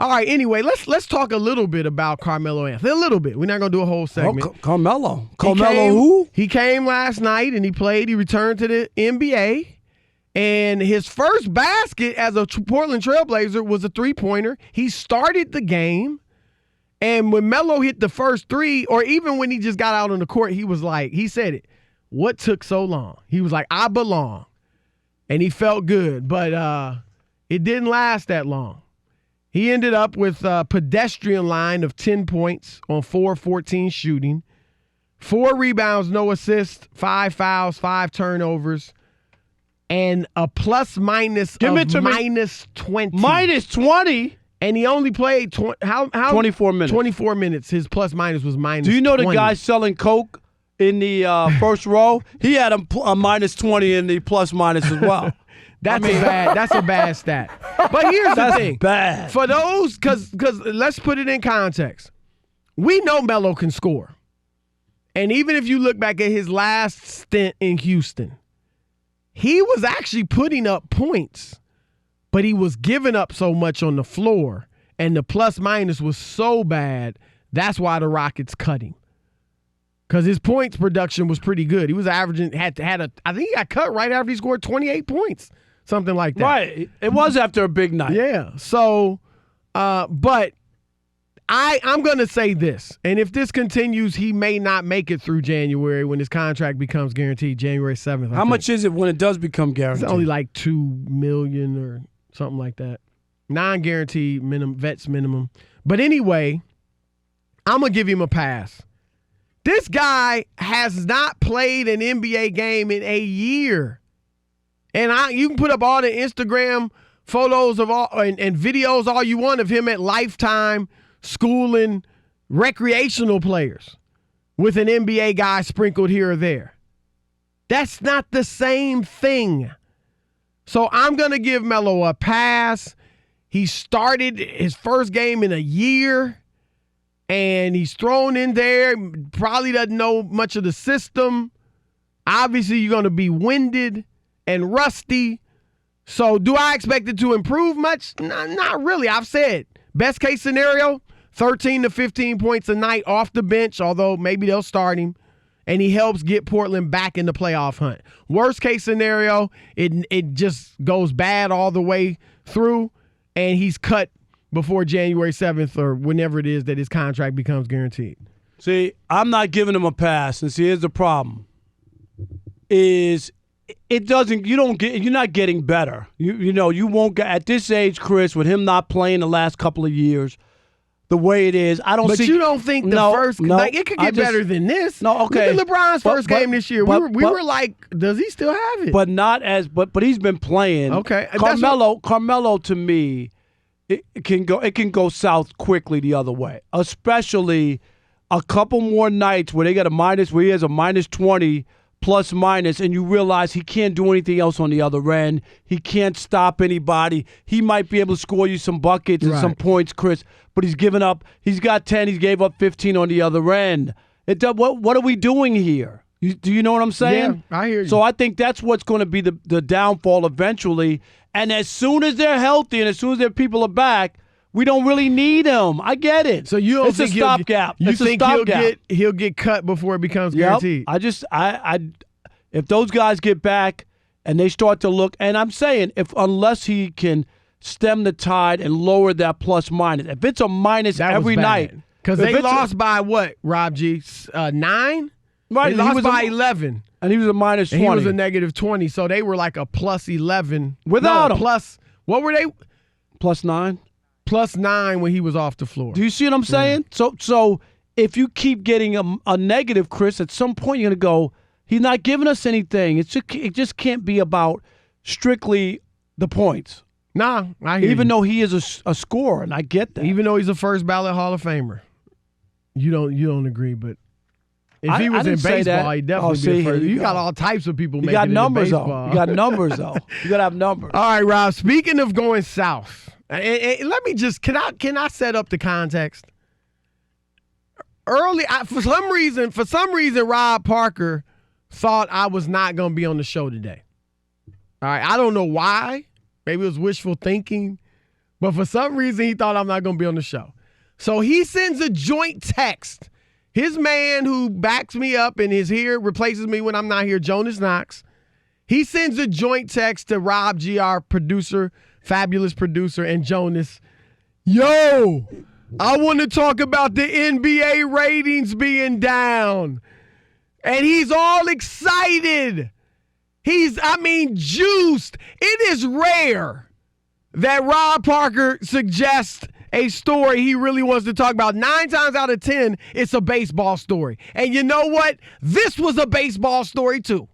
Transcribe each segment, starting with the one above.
All right, anyway, let's talk a little bit about Carmelo Anthony. A little bit. We're not going to do a whole segment. Carmelo who? He came last night and he played. He returned to the NBA. And his first basket as a Portland Trailblazer was a three-pointer. He started the game. And when Melo hit the first three, or even when he just got out on the court, he was like, he said it, what took so long? He was like, I belong. And he felt good. But it didn't last that long. He ended up with a pedestrian line of 10 points on 4-14 shooting, 4 rebounds, no assists, 5 fouls, 5 turnovers, and a plus-minus of minus 20. Minus 20? And he only played 24 minutes. 24 minutes. His plus-minus was minus 20. Do you know the guy selling Coke in the first row? He had a minus 20 in the plus-minus as well. That's a bad stat. But here's the thing. Bad. For those, because let's put it in context. We know Melo can score. And even if you look back at his last stint in Houston, he was actually putting up points, but he was giving up so much on the floor, and the plus-minus was so bad, that's why the Rockets cut him. Because his points production was pretty good. He was averaging, I think he got cut right after he scored 28 points. Something like that. Right. It was after a big night. Yeah. So, but I'm going to say this. And if this continues, he may not make it through January when his contract becomes guaranteed, January 7th. How much is it when it does become guaranteed? It's only like $2 million or something like that. Non-guaranteed vets minimum. But anyway, I'm going to give him a pass. This guy has not played an NBA game in a year. And you can put up all the Instagram photos of and videos all you want of him at Lifetime schooling recreational players with an NBA guy sprinkled here or there. That's not the same thing. So I'm going to give Melo a pass. He started his first game in a year, and he's thrown in there. Probably doesn't know much of the system. Obviously, you're going to be winded and rusty. So do I expect it to improve much? Not really. I've said best case scenario, 13 to 15 points a night off the bench, although maybe they'll start him, and he helps get Portland back in the playoff hunt. Worst case scenario, it just goes bad all the way through, and he's cut before January 7th or whenever it is that his contract becomes guaranteed. See, I'm not giving him a pass, and see, here's the problem. You're not getting better. You won't get at this age, Chris, with him not playing the last couple of years, the way it is. But you don't think it could get better than this? No, okay. Look at LeBron's first game this year. We were like, does he still have it? But not as but he's been playing. Okay. Carmelo to me, it can go south quickly the other way. Especially a couple more nights where he has a minus 20 plus minus, and you realize he can't do anything else on the other end. He can't stop anybody. He might be able to score you some buckets and some points, Chris, but he's given up. He's got 10. He gave up 15 on the other end. What are we doing here? Do you know what I'm saying? Yeah, I hear you. So I think that's what's going to be the downfall eventually. And as soon as they're healthy and as soon as their people are back, we don't really need him. I get it. So you don't it's think a stopgap. You think he'll get cut before it becomes guaranteed? If those guys get back and they start to look, and I'm saying unless he can stem the tide and lower that plus minus, if it's a minus every night, because they lost by what, Rob G? 9? Right, they lost by 11, and he was a minus 20. And he was a negative 20, so they were like a plus 11 without him. Plus, what were they? Plus 9. Plus 9 when he was off the floor. Do you see what I'm saying? So if you keep getting a negative, Chris, at some point you're going to go, he's not giving us anything. It just can't be about strictly the points. Nah, I hear Even though he is a scorer, and I get that. Even though he's a first ballot Hall of Famer. You don't agree, but if he was in baseball, he'd definitely be a first. You got all types of people making it in baseball. You got numbers, though. You got to have numbers. All right, Rob, speaking of going south, and let me just can I set up the context? Early, for some reason, Rob Parker thought I was not going to be on the show today. All right, I don't know why. Maybe it was wishful thinking, But for some reason, he thought I'm not going to be on the show. So he sends a joint text. His man who backs me up and is here, replaces me when I'm not here, Jonas Knox. He sends a joint text to Rob G, our producer, fabulous producer, and Jonas. Yo, I want to talk about the NBA ratings being down. And he's all excited. Juiced. It is rare that Rob Parker suggests a story he really wants to talk about. 9 times out of 10, it's a baseball story. And you know what? This was a baseball story too.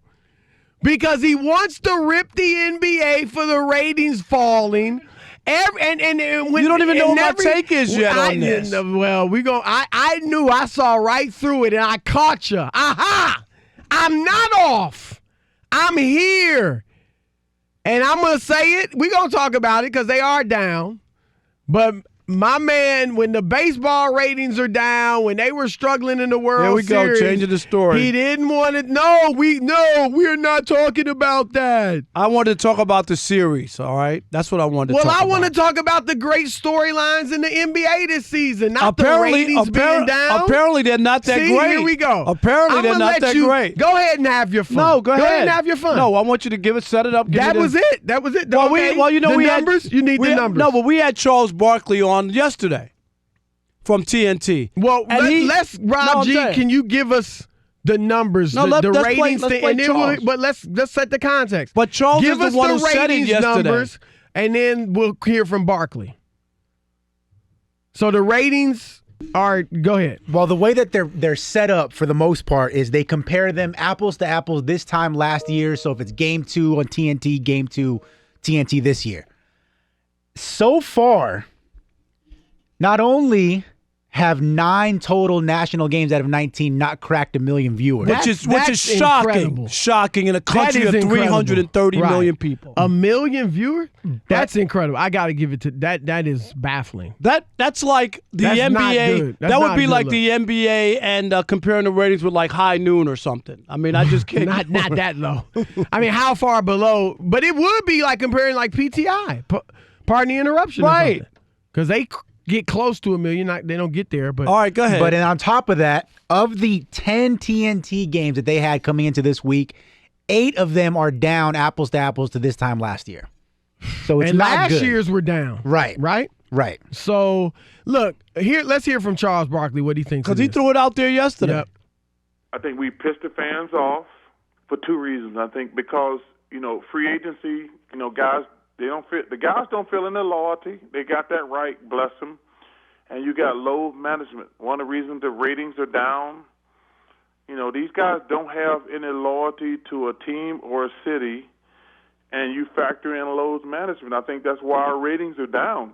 Because he wants to rip the NBA for the ratings falling. When, you don't even know what my take is yet on this. Well, I knew, I saw right through it, and I caught you. Aha! I'm not off. I'm here. And I'm going to say it. We're going to talk about it because they are down. But my man, when the baseball ratings are down, when they were struggling in the World Series. Here we go, changing the story. He didn't want to. No, we're not talking about that. I wanted to talk about the series, all right? That's what I wanted to talk about. Well, I want to talk about the great storylines in the NBA this season, not the ratings being down. Apparently, they're not that great. Here we go. Apparently, they're not that great. Go ahead and have your fun. No, go ahead. Go ahead and have your fun. No, I want you to set it up. That was it. Well, you know, the numbers? You need the numbers. No, but we had Charles Barkley on yesterday from TNT. Well, Rob G, can you give us the numbers, the ratings, but let's set the context. But Charles give is the one who said it yesterday. Numbers, and then we'll hear from Barkley. So the ratings are. Go ahead. Well, the way that they're set up for the most part is they compare them apples to apples this time last year. So if it's Game 2 on TNT, Game 2 TNT this year. So far, not only have 9 total national games out of 19 not cracked 1 million viewers. Which is shocking. Incredible. Shocking in a country of 330 million people. 1 million viewers? That's incredible. I got to give it to that. That is baffling. That's like the NBA. Not good. That would be like the NBA and comparing the ratings with like High Noon or something. I mean, I just can't. not that low. I mean, how far below? But it would be like comparing like PTI. Pardon the interruption. Right. Because they get close to 1 million. They don't get there. But all right, go ahead. But on top of that, of the 10 TNT games that they had coming into this week, 8 of them are down apples to apples to this time last year. So it's not good. Last year's were down. Right. So look, let's hear from Charles Barkley what he thinks. Because he threw it out there yesterday. Yep. I think we pissed the fans off for 2 reasons. I think because, free agency, guys, the guys don't feel any loyalty. They got that right, bless them. And you got low management. One of the reasons the ratings are down, these guys don't have any loyalty to a team or a city, and you factor in low management. I think that's why our ratings are down.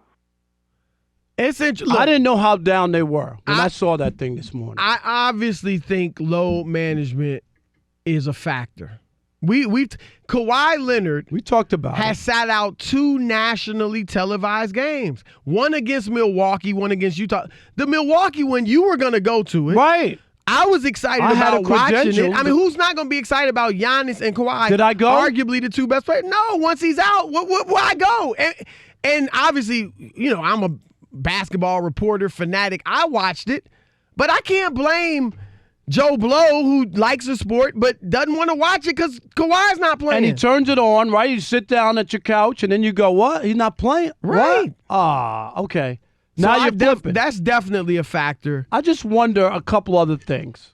It's interesting. I didn't know how down they were when I saw that thing this morning. I obviously think low management is a factor. Kawhi Leonard, we talked about has sat out 2 nationally televised games. One against Milwaukee, one against Utah. The Milwaukee one, you were going to go to it. Right. I was excited about watching it. I mean, who's not going to be excited about Giannis and Kawhi? Did I go? Arguably the 2 best players. No, once he's out, why go? And obviously, I'm a basketball reporter, fanatic. I watched it, but I can't blame Joe Blow, who likes the sport but doesn't want to watch it because Kawhi's not playing. And he turns it on, right? You sit down at your couch, and then you go, what? He's not playing? Right. What? Okay. So now you're flipping. That's definitely a factor. I just wonder a couple other things.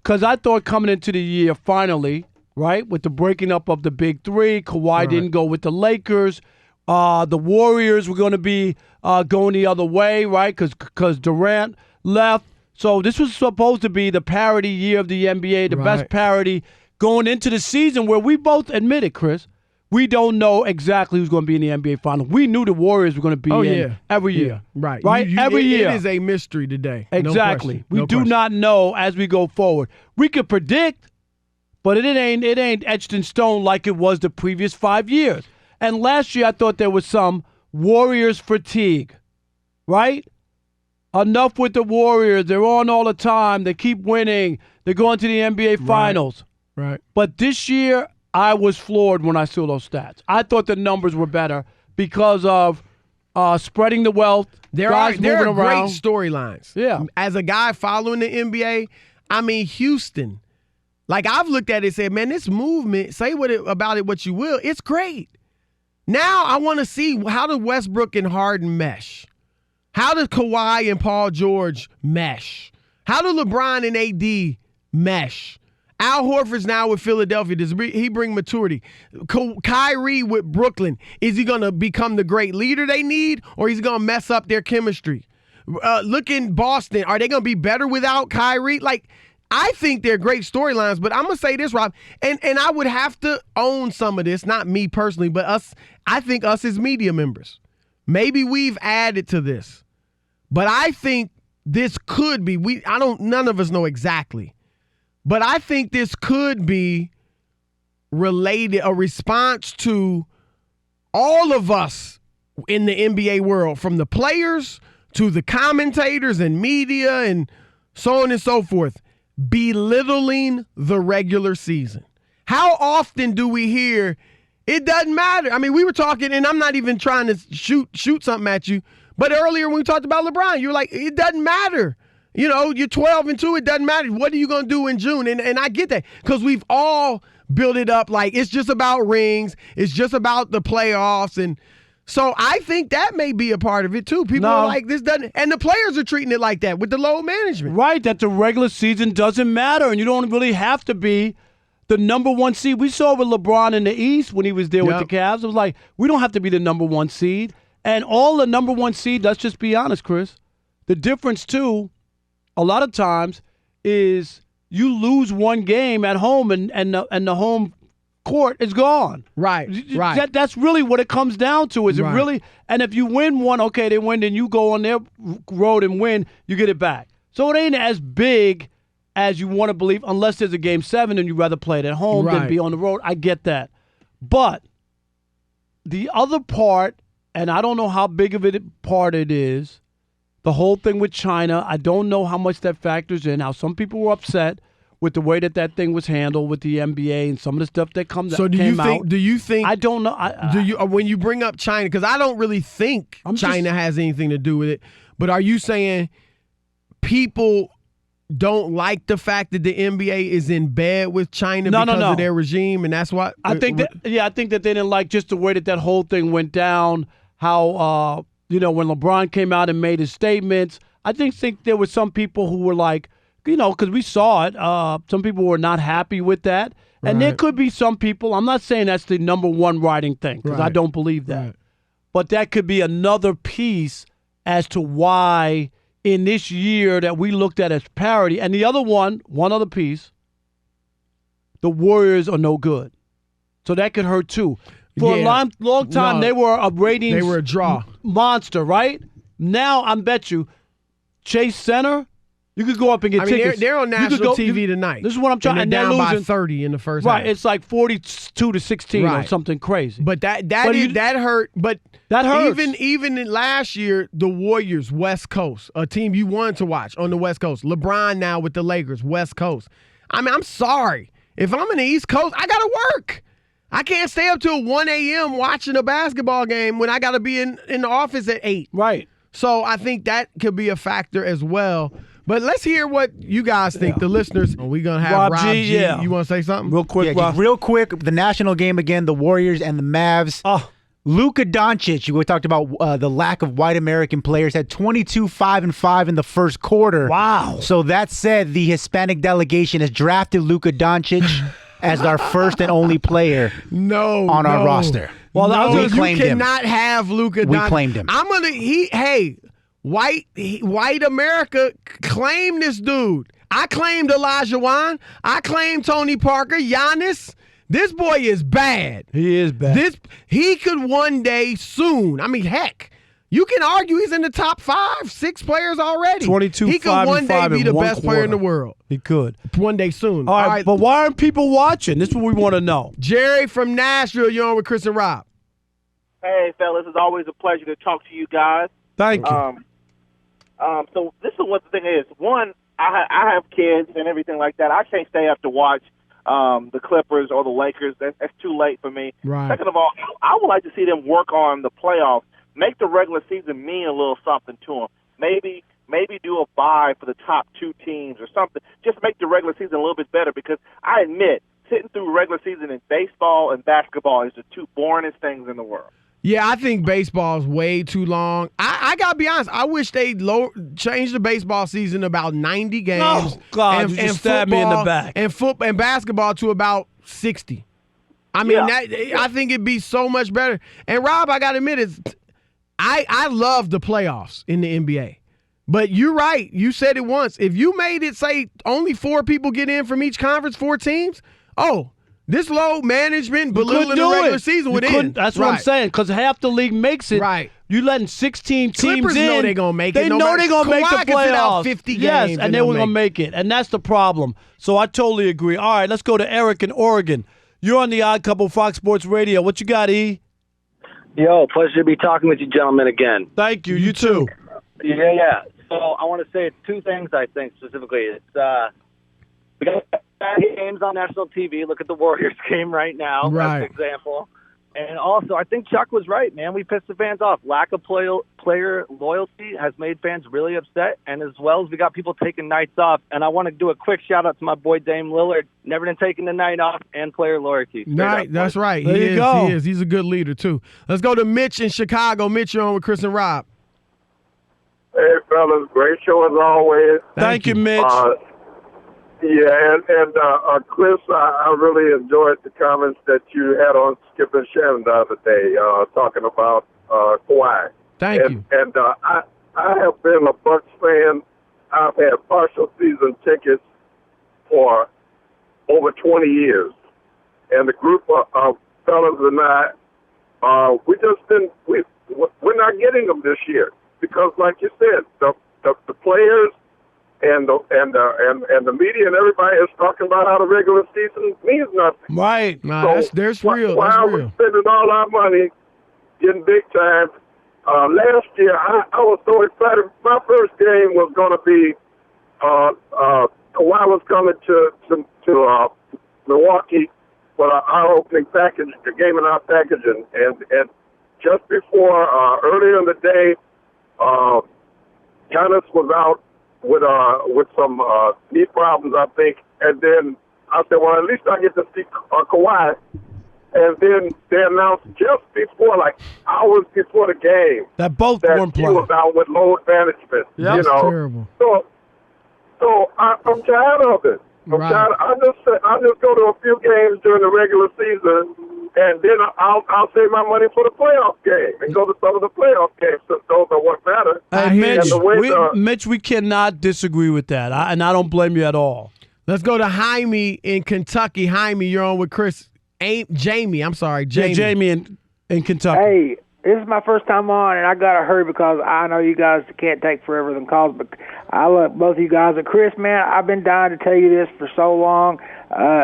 Because I thought coming into the year, finally, right, with the breaking up of the Big Three, Kawhi didn't go with the Lakers. The Warriors were going to be going the other way, right, because Durant left. So this was supposed to be the parity year of the NBA, the best parity going into the season where we both admitted, Chris, we don't know exactly who's going to be in the NBA Finals. We knew the Warriors were going to be in every year. Right. Every year. It is a mystery today. Exactly. No we do not know as we go forward. We could predict, but it ain't etched in stone like it was the previous 5 years. And last year I thought there was some Warriors fatigue, right? Enough with the Warriors. They're on all the time. They keep winning. They're going to the NBA Finals. Right. But this year, I was floored when I saw those stats. I thought the numbers were better because of spreading the wealth. There guys are moving great around. storylines. Yeah. As a guy following the NBA, I mean, Houston, like I've looked at it and said, man, this movement, say about it what you will, it's great. Now I want to see how do Westbrook and Harden mesh? How does Kawhi and Paul George mesh? How do LeBron and AD mesh? Al Horford's now with Philadelphia. Does he bring maturity? Kyrie with Brooklyn. Is he going to become the great leader they need, or is he going to mess up their chemistry? Look in Boston. Are they going to be better without Kyrie? Like, I think they're great storylines, but I'm going to say this, Rob, and I would have to own some of this, not me personally, but us. I think us as media members. Maybe we've added to this. But I think this could be, none of us know exactly. But I think this could be related, a response to all of us in the NBA world, from the players to the commentators and media and so on and so forth, belittling the regular season. How often do we hear, it doesn't matter? I mean, we were talking, and I'm not even trying to shoot something at you, but earlier when we talked about LeBron, you were like, it doesn't matter. You know, you're 12-2, it doesn't matter. What are you going to do in June? And I get that, because we've all built it up like it's just about rings. It's just about the playoffs. And so I think that may be a part of it too. People are like, this doesn't, and the players are treating it like that with the load management. Right, that the regular season doesn't matter, and you don't really have to be the number one seed. We saw with LeBron in the East when he was there with the Cavs. It was like, we don't have to be the number one seed. And all the number one seed, let's just be honest, Chris, the difference too, a lot of times, is you lose one game at home and the home court is gone. Right. That's really what it comes down to. Is it really? And if you win one, okay, they win, then you go on their road and win, you get it back. So it ain't as big as you want to believe, unless there's a Game 7 and you'd rather play it at home than be on the road. I get that. But the other part, and I don't know how big of a part it is, the whole thing with China, I don't know how much that factors in, how some people were upset with the way that thing was handled with the NBA and some of the stuff that came out. So do you think? I don't know. Do you when you bring up China, because I don't really think China has anything to do with it, but are you saying people don't like the fact that the NBA is in bed with China because of their regime, and that's why? I think that they didn't like just the way that whole thing went down, how when LeBron came out and made his statements, I think there were some people who were like, because we saw it, some people were not happy with that. And there could be some people, I'm not saying that's the number one writing thing, because I don't believe that. Right. But that could be another piece as to why in this year that we looked at as parity. And the other one other piece, the Warriors are no good. So that could hurt too. For a long time, they were a ratings. They were a draw. Monster, right? Now, I bet you, Chase Center, you could go up and get tickets. They're on national TV tonight. This is what I'm trying. And they're down by 30 in the first half. Right, it's like 42-16 or something crazy. But that hurt. But that hurts. Even in last year, the Warriors, West Coast, a team you wanted to watch on the West Coast. LeBron now with the Lakers, West Coast. I mean, I'm sorry. If I'm in the East Coast, I got to work. I can't stay up till 1 a.m. watching a basketball game when I got to be in the office at 8. Right. So I think that could be a factor as well. But let's hear what you guys think, the listeners. We're going to have Rob G. You want to say something? Real quick, Rob. Real quick, the national game again, the Warriors and the Mavs. Luka Doncic, we talked about the lack of white American players, had 22-5-5 in the first quarter. Wow. So that said, the Hispanic delegation has drafted Luka Doncic as our first and only player on our roster. Well, we claimed him. You cannot have Luka Doncic. We claimed him. White America claimed this dude. I claimed Elijah Wan. I claimed Tony Parker. Giannis. This boy is bad. He is bad. He could one day soon. I mean, heck, you can argue he's in the top 5, 6 players already. 22, he could one day be the best player in the world. He could. One day soon. All right, but why aren't people watching? This is what we want to know. Jerry from Nashville, you're on with Chris and Rob. Hey, fellas, it's always a pleasure to talk to you guys. Thank you. So this is what the thing is. One, I have kids and everything like that. I can't stay up to watch the Clippers or the Lakers. That's too late for me. Right. Second of all, I would like to see them work on the playoffs make the regular season mean a little something to them. Maybe do a bye for the top 2 teams or something. Just make the regular season a little bit better, because I admit, sitting through regular season in baseball and basketball is the 2 boringest things in the world. Yeah, I think baseball is way too long. I got to be honest. I wish they changed the baseball season to about 90 games. Oh, God, you just stabbed me in the back. And basketball to about 60. I mean, I think it'd be so much better. And, Rob, I got to admit, I love the playoffs in the NBA. But you're right. You said it once. If you made it, say, only 4 people get in from each conference, 4 teams, this low management balloon in the regular season would end. That's what I'm saying, because half the league makes it. Right. You letting 16 teams Clippers in. know they're going to make it. They know they're going to make the Kawhi can sit out playoffs. 50 yes, games and they were going to make it. And that's the problem. So I totally agree. All right, let's go to Eric in Oregon. You're on the Odd Couple Fox Sports Radio. What you got, E? Yo, pleasure to be talking with you gentlemen again. Thank you. You too. Yeah. So I want to say 2 things, I think, specifically. It's we got bad games on national TV. Look at the Warriors game right now. Right. That's an example. And also, I think Chuck was right, man. We pissed the fans off. Lack of player loyalty has made fans really upset. And as well as we got people taking nights off. And I want to do a quick shout-out to my boy Dame Lillard. Never been taking the night off, and player loyalty. Right, that's right. There you go. He is. He's a good leader, too. Let's go to Mitch in Chicago. Mitch, you're on with Chris and Rob. Hey, fellas, great show as always. Thank you, Mitch. Chris, I really enjoyed the comments that you had on Skip and Shannon the other day, talking about Kawhi. Thank you. And I have been a Bucks fan. I've had partial season tickets for over 20 years. And the group of fellas and I, we're not getting them this year. Because, like you said, the players and the media and everybody is talking about how the regular season means nothing. Right. Nah, So that's real. Why That's are we real. spending all our money getting big time? Last year, I was so excited. My first game was going to be Kawhi was coming to Milwaukee for our opening package, the game in our package, and just before earlier in the day. Giannis was out with some knee problems, I think, and then I said, well, at least I get to see Kawhi. And then they announced just before, like hours before the game, That both that weren't he playing. was out with load management. Yep. You That's know, terrible. so I'm tired of it. Right. I just go to a few games during the regular season, and then I'll save my money for the playoff game and go to some of the playoff games since those are what matter. Hey, hear Mitch, you. Mitch, we cannot disagree with that, and I don't blame you at all. Let's go to Jaime in Kentucky. Jaime, you're on with Chris. Jamie. Yeah, Jamie in Kentucky. Hey, this is my first time on, and I got to hurry because I know you guys can't take forever them calls, but I love both of you guys. And Chris, man, I've been dying to tell you this for so long.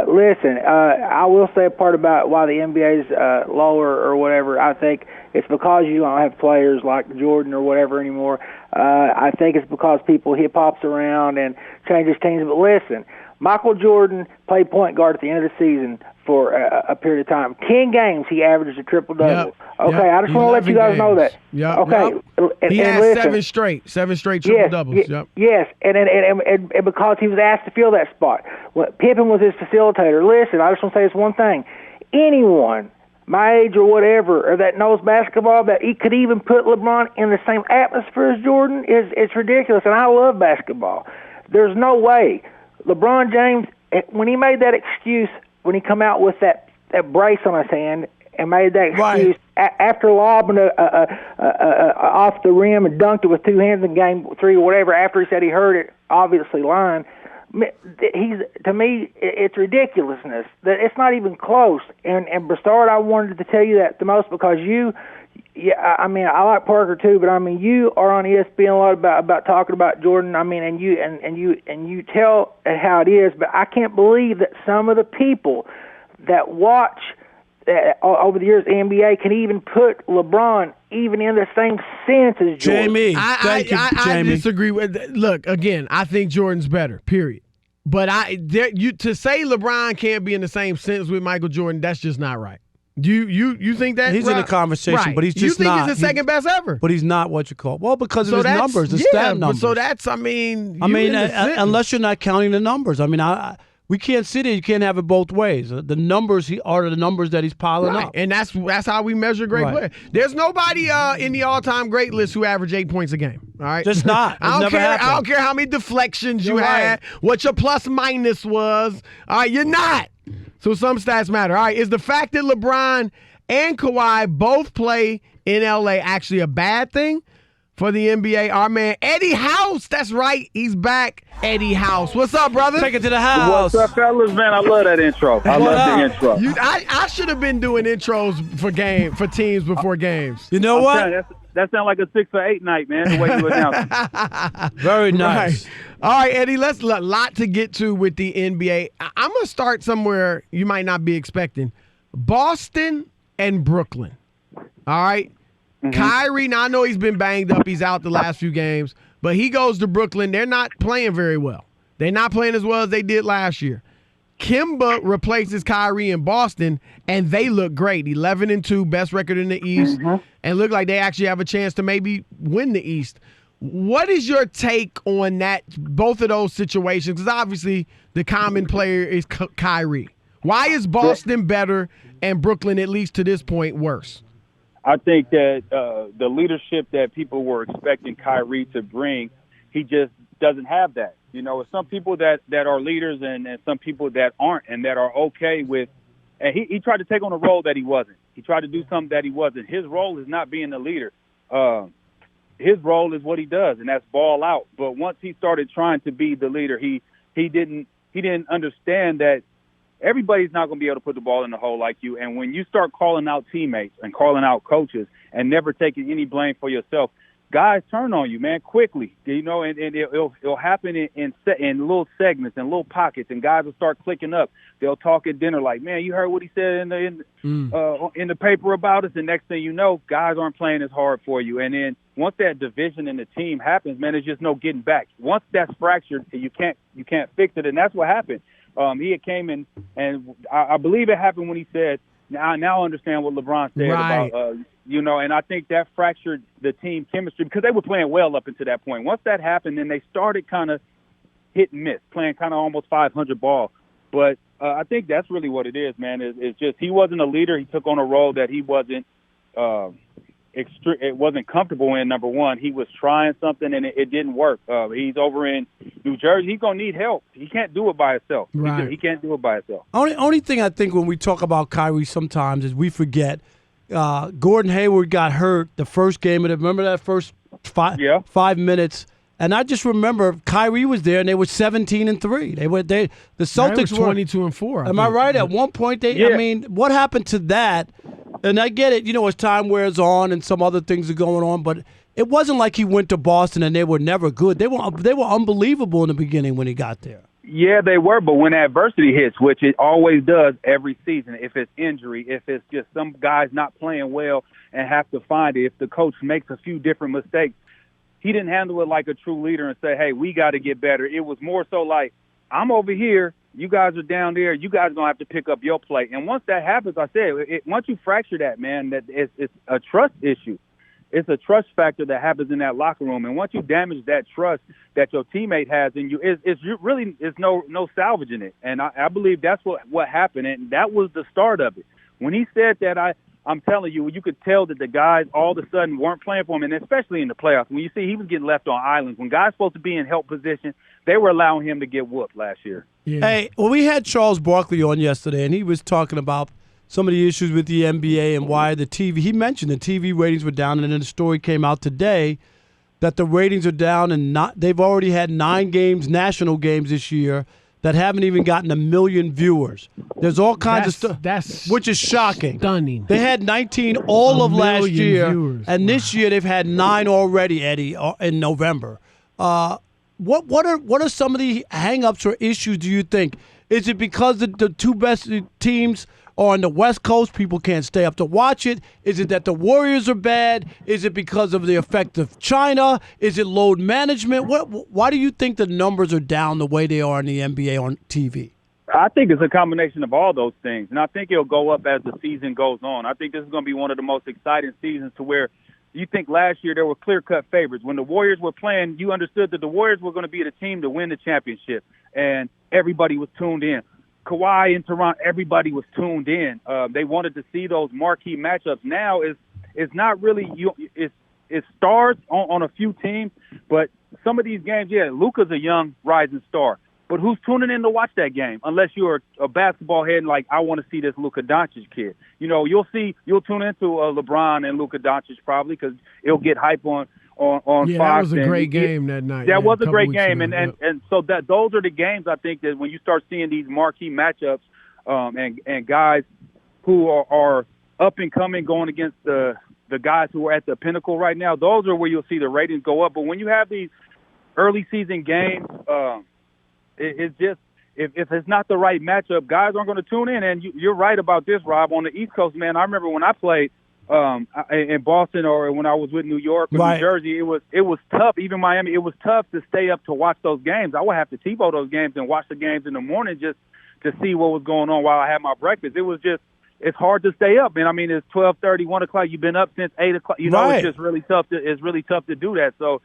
Listen, I will say a part about why the NBA's lower or whatever. I think it's because you don't have players like Jordan or whatever anymore. I think it's because people hip-hops around and changes teams. But listen, Michael Jordan played point guard at the end of the season for a period of time. 10 games he averaged a triple-double. Yep. Okay, Yep. I just want to let you guys know that. Yep. Okay. He And had listen, seven straight triple-doubles. Yep. Yes, and because he was asked to fill that spot. Pippen was his facilitator. Listen, I just want to say this one thing. Anyone my age or whatever, or that knows basketball, that he could even put LeBron in the same atmosphere as Jordan, it's ridiculous, and I love basketball. There's no way. LeBron James, when he made that excuse, when he come out with that brace on his hand and made that excuse after lobbing off the rim and dunked it with two hands in game 3 or whatever, after he said he heard it, obviously lying, to me, it's ridiculousness. That it's not even close. And Broussard, I wanted to tell you that the most because I mean, I like Parker too, but I mean, you are on ESPN a lot about talking about Jordan. I mean, and you tell it how it is. But I can't believe that some of the people that watch over the years the NBA can even put LeBron even in the same sense as Jordan. Jamie, thank you, Jamie. I disagree with. Look, again, I think Jordan's better. Period. But to say LeBron can't be in the same sense with Michael Jordan, that's just not right. You think that He's in the Rob? conversation, right. but he's you just think not. he's the second best ever? But he's not what you call. Well, because of his that's- numbers, the yeah, stat numbers. So that's I mean, unless you're not counting the numbers. I mean, we can't sit here. You can't have it both ways. The numbers are the numbers that he's piling right. up. And that's how we measure great Right. player. There's nobody in the all-time great list who averaged 8 points a game. All right, Just not. It's I don't never care. happened. I don't care how many deflections you You're right. had, what your plus minus was. All right, you're not. So some stats matter. All right, is the fact that LeBron and Kawhi both play in LA actually a bad thing for the NBA? Our man Eddie House. That's right. He's back. Eddie House. What's up, brother? Take it to the house. What's up, fellas? Man, I love that intro. I love the intro. I should have been doing intros for teams before games. You know I'm what? telling you, that sounds like a 6 or 8 night, man. The way you announce it. Very nice. Right. All right, Eddie, let's a lot to get to with the NBA. I'm going to start somewhere you might not be expecting. Boston and Brooklyn. All right? Kyrie, now I know he's been banged up. He's out the last few games. But he goes to Brooklyn. They're not playing very well. They're not playing as well as they did last year. Kimba replaces Kyrie in Boston, and they look great. 11-2, best record in the East, and look like they actually have a chance to maybe win the East. What is your take on that? Both of those situations, because obviously the common player is Kyrie. Why is Boston better and Brooklyn, at least to this point, worse? I think that the leadership that people were expecting Kyrie to bring, he just doesn't have that. You know, some people that are leaders and some people that aren't and that are okay with. And he tried to take on a role that he wasn't. He tried to do something that he wasn't. His role is not being the leader. His role is what he does, and that's ball out. But once he started trying to be the leader, he didn't understand that everybody's not going to be able to put the ball in the hole like you. And when you start calling out teammates and calling out coaches and never taking any blame for yourself, guys turn on you, man, quickly. You know, and it'll happen in little segments and little pockets, and guys will start clicking up. They'll talk at dinner like, man, you heard what he said in the paper about us. And next thing you know, guys aren't playing as hard for you. And then once that division in the team happens, man, there's just no getting back. Once that's fractured, you can't fix it, and that's what happened. He had came in, and I believe it happened when he said, now I understand what LeBron said about, you know, and I think that fractured the team chemistry because they were playing well up until that point. Once that happened, then they started kind of hit and miss, playing kind of almost 500 ball. But I think that's really what it is, man. It's just he wasn't a leader. He took on a role that he wasn't it wasn't comfortable in. Number one, he was trying something and it didn't work. He's over in New Jersey. He's gonna need help. He can't do it by himself. Right. He can't do it by himself. Only thing I think when we talk about Kyrie sometimes is we forget Gordon Hayward got hurt the first game. And remember that first 5 minutes. And I just remember Kyrie was there, and they were 17-3. The Celtics were 22-4. Am I right? At one point, I mean, what happened to that? And I get it, you know, as time wears on and some other things are going on, but it wasn't like he went to Boston and they were never good. They were unbelievable in the beginning when he got there. Yeah, they were, but when adversity hits, which it always does every season, if it's injury, if it's just some guys not playing well and have to find it, if the coach makes a few different mistakes, he didn't handle it like a true leader and say, hey, we got to get better. It was more so like, I'm over here, you guys are down there, you guys are going to have to pick up your play. And once that happens, I said, once you fracture that, man, that it's a trust issue. It's a trust factor that happens in that locker room. And once you damage that trust that your teammate has in you, it's no salvaging it. And I believe that's what happened. And that was the start of it. When he said that, I'm telling you, you could tell that the guys all of a sudden weren't playing for him, and especially in the playoffs. When you see he was getting left on islands, when guys supposed to be in help position, they were allowing him to get whooped last year. Yeah. Hey, well, we had Charles Barkley on yesterday, and he was talking about some of the issues with the NBA and why the TV. He mentioned the TV ratings were down, and then the story came out today that the ratings are down, and they've already had 9 games, national games this year, that haven't even gotten 1 million viewers. There's all kinds of stuff, which is shocking. Stunning. They had 19 all of last year, viewers. and this year they've had 9 already, Eddie, in November. What are some of the hang-ups or issues, do you think? Is it because the two best teams are on the West Coast, people can't stay up to watch it? Is it that the Warriors are bad? Is it because of the effect of China? Is it load management? Why do you think the numbers are down the way they are in the NBA on TV? I think it's a combination of all those things, and I think it'll go up as the season goes on. I think this is going to be one of the most exciting seasons to where you think last year there were clear-cut favorites. When the Warriors were playing, you understood that the Warriors were going to be the team to win the championship, and everybody was tuned in. Kawhi in Toronto, everybody was tuned in. They wanted to see those marquee matchups. Now it's not really it's stars on a few teams, but some of these games, yeah, Luka's a young rising star. But who's tuning in to watch that game? Unless you're a basketball head and like, I want to see this Luka Doncic kid. You know, you'll tune into LeBron and Luka Doncic probably because it'll get hype on Fox. Yeah, that was a great game that night. That was a great couple game, weeks ago, and so that those are the games I think that when you start seeing these marquee matchups, and guys who are up and coming going against the guys who are at the pinnacle right now, those are where you'll see the ratings go up. But when you have these early season games, it's just if it's not the right matchup, guys aren't going to tune in. And you're right about this, Rob. On the East Coast, man, I remember when I played in Boston or when I was with New York or Right. New Jersey, it was tough. Even Miami, it was tough to stay up to watch those games. I would have to TiVo those games and watch the games in the morning just to see what was going on while I had my breakfast. It's hard to stay up, man. I mean, it's 12:30, 1 o'clock. You've been up since 8 o'clock. You know, Right. It's just really tough. It's really tough to do that. So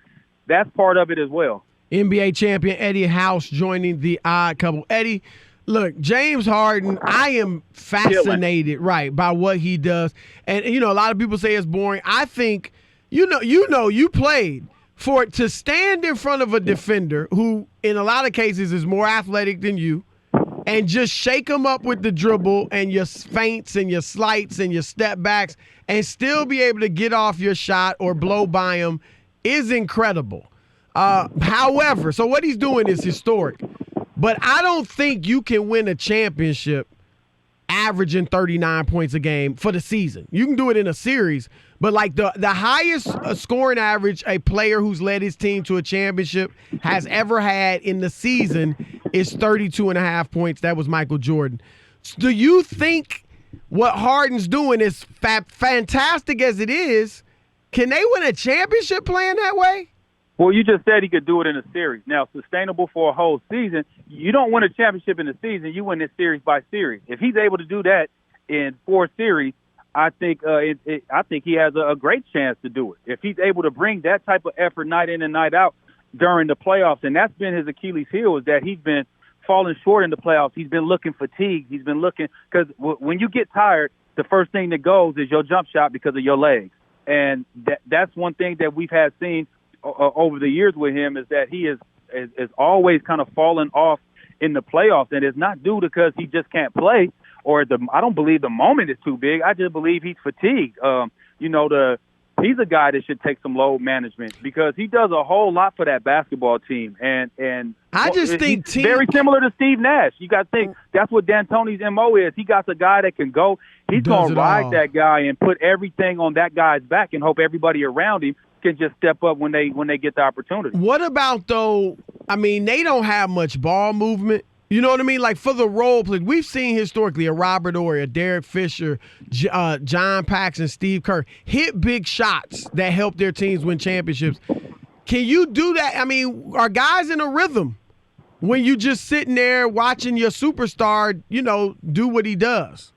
that's part of it as well. NBA champion Eddie House joining the Odd Couple. Eddie, look, James Harden, I am fascinated, right, by what he does. And, you know, a lot of people say it's boring. I think, you played for it to stand in front of a defender who, in a lot of cases, is more athletic than you, and just shake him up with the dribble and your feints and your slights and your step backs and still be able to get off your shot or blow by him is incredible. However, so what he's doing is historic. But I don't think you can win a championship averaging 39 points a game for the season. You can do it in a series, but like the highest scoring average a player who's led his team to a championship has ever had in the season is 32.5 points. That was Michael Jordan. Do you think what Harden's doing is fantastic as it is? Can they win a championship playing that way? Well, you just said he could do it in a series. Now, sustainable for a whole season, you don't win a championship in a season. You win it series by series. If he's able to do that in 4 series, I think I think he has a great chance to do it. If he's able to bring that type of effort night in and night out during the playoffs, and that's been his Achilles heel, is that he's been falling short in the playoffs. He's been looking fatigued. He's been looking – because when you get tired, the first thing that goes is your jump shot because of your legs. And that's one thing that we've had seen over the years with him, is that he is always kind of falling off in the playoffs, and it's not due because he just can't play or I don't believe the moment is too big. I just believe he's fatigued. He's a guy that should take some load management because he does a whole lot for that basketball team, and I just think he's very similar to Steve Nash. You got to think that's what D'Antoni's MO is. He got a guy that can go. He's going to ride that guy and put everything on that guy's back and hope everybody around him can just step up when they get the opportunity. What about, though, I mean, they don't have much ball movement. You know what I mean? Like, for the role players, we've seen historically a Robert Horry, a Derek Fisher, John Paxson, Steve Kerr hit big shots that help their teams win championships. Can you do that? I mean, are guys in a rhythm when you just sitting there watching your superstar, do what he does?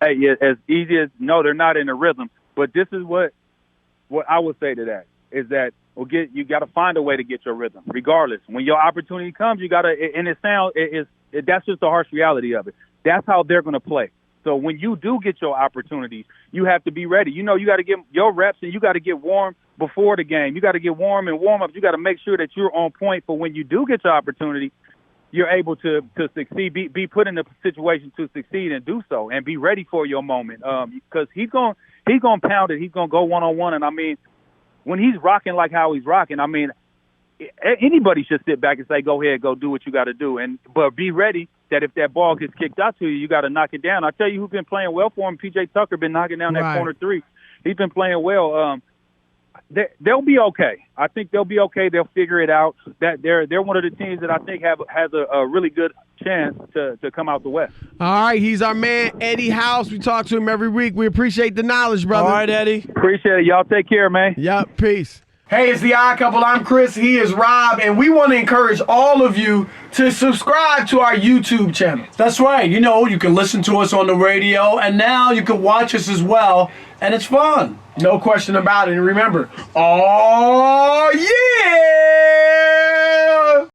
Hey, yeah, as easy as – no, they're not in a rhythm. But this is what I would say to that is that you got to find a way to get your rhythm, regardless. When your opportunity comes, you got to. And that's just the harsh reality of it. That's how they're going to play. So when you do get your opportunities, you have to be ready. You got to get your reps and you got to get warm before the game. You got to get warm and warm up. You got to make sure that you're on point for when you do get your opportunity. You're able to succeed, be put in a situation to succeed and do so, and be ready for your moment. Because he's going pound it. He's going to go one-on-one. And, I mean, when he's rocking like how he's rocking, I mean, anybody should sit back and say, go ahead, go do what you got to do. But be ready that if that ball gets kicked out to you, you got to knock it down. I tell you who's been playing well for him, P.J. Tucker been knocking down that corner three. He's been playing well. They'll be okay. I think they'll be okay. They'll figure it out. That they're one of the teams that I think has a really good chance to come out the West. All right, he's our man, Eddie House. We talk to him every week. We appreciate the knowledge, brother. All right, Eddie. Appreciate it. Y'all take care, man. Yep, peace. Hey, it's the Odd Couple. I'm Chris. He is Rob, and we want to encourage all of you to subscribe to our YouTube channel. That's right. You know, you can listen to us on the radio, and now you can watch us as well, and it's fun. No question about it. And remember, oh yeah!